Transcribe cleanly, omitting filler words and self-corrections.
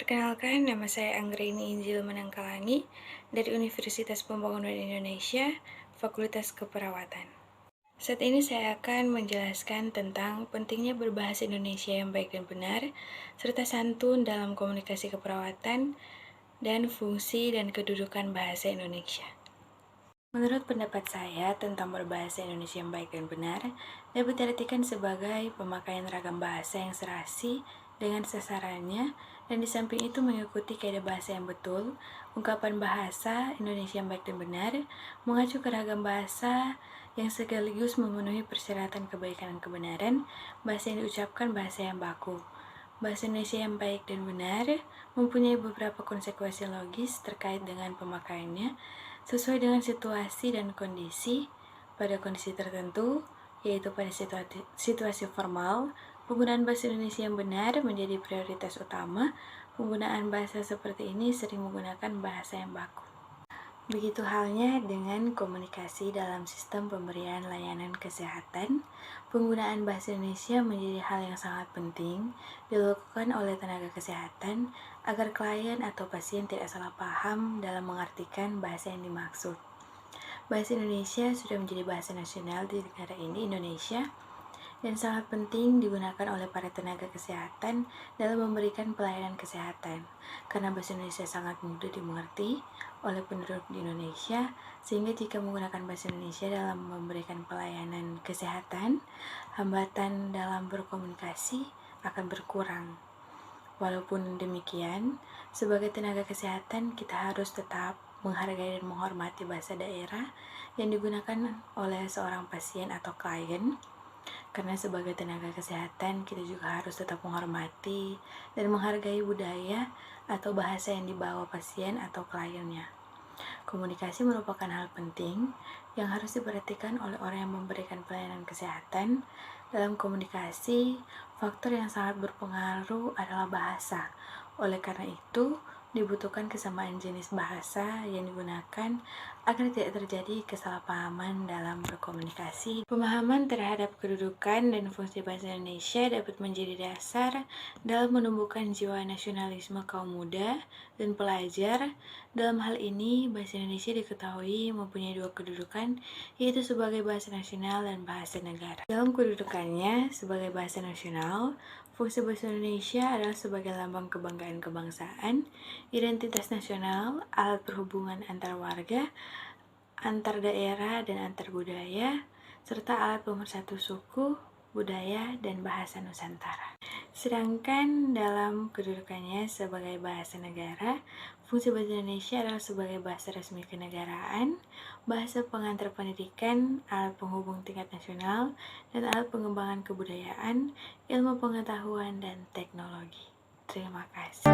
Perkenalkan, nama saya Anggraini Injil Manangkalangi dari Universitas Pembangunan Indonesia, Fakultas Keperawatan. Saat ini saya akan menjelaskan tentang pentingnya berbahasa Indonesia yang baik dan benar, serta santun dalam komunikasi keperawatan, dan fungsi dan kedudukan bahasa Indonesia. Menurut pendapat saya tentang berbahasa Indonesia yang baik dan benar, dapat diartikan sebagai pemakaian ragam bahasa yang serasi dengan sasarannya, dan di samping itu mengikuti kaidah bahasa yang betul, ungkapan bahasa Indonesia yang baik dan benar, mengacu ke ragam bahasa yang sekaligus memenuhi persyaratan kebaikan dan kebenaran, bahasa yang diucapkan bahasa yang baku. Bahasa Indonesia yang baik dan benar mempunyai beberapa konsekuensi logis terkait dengan pemakaiannya, sesuai dengan situasi dan kondisi. Pada kondisi tertentu, yaitu pada situasi formal, penggunaan bahasa Indonesia yang benar menjadi prioritas utama. Penggunaan bahasa seperti ini sering menggunakan bahasa yang baku. Begitu halnya dengan komunikasi dalam sistem pemberian layanan kesehatan. Penggunaan bahasa Indonesia menjadi hal yang sangat penting dilakukan oleh tenaga kesehatan agar klien atau pasien tidak salah paham dalam mengartikan bahasa yang dimaksud. Bahasa Indonesia sudah menjadi bahasa nasional di negara ini, Indonesia, dan sangat penting digunakan oleh para tenaga kesehatan dalam memberikan pelayanan kesehatan, karena bahasa Indonesia sangat mudah dimengerti oleh penduduk di Indonesia, sehingga jika menggunakan bahasa Indonesia dalam memberikan pelayanan kesehatan, hambatan dalam berkomunikasi akan berkurang. Walaupun demikian, sebagai tenaga kesehatan kita harus tetap menghargai dan menghormati bahasa daerah yang digunakan oleh seorang pasien atau klien, karena sebagai tenaga kesehatan kita juga harus tetap menghormati dan menghargai budaya atau bahasa yang dibawa pasien atau kliennya. Komunikasi merupakan hal penting yang harus diperhatikan oleh orang yang memberikan pelayanan kesehatan. Dalam komunikasi, faktor yang sangat berpengaruh adalah bahasa. Oleh karena itu, dibutuhkan kesamaan jenis bahasa yang digunakan agar tidak terjadi kesalahpahaman dalam berkomunikasi. Pemahaman terhadap kedudukan dan fungsi bahasa Indonesia dapat menjadi dasar dalam menumbuhkan jiwa nasionalisme kaum muda dan pelajar. Dalam hal ini, bahasa Indonesia diketahui mempunyai dua kedudukan, yaitu sebagai bahasa nasional dan bahasa negara. Dalam kedudukannya sebagai bahasa nasional, fungsi bahasa Indonesia adalah sebagai lambang kebanggaan kebangsaan, identitas nasional, alat perhubungan antar warga, antar daerah dan antar budaya, serta alat pemersatu suku, budaya, dan bahasa Nusantara. Sedangkan dalam kedudukannya sebagai bahasa negara, fungsi bahasa Indonesia adalah sebagai bahasa resmi kenegaraan, bahasa pengantar pendidikan, alat penghubung tingkat nasional, dan alat pengembangan kebudayaan, ilmu pengetahuan, dan teknologi. Terima kasih.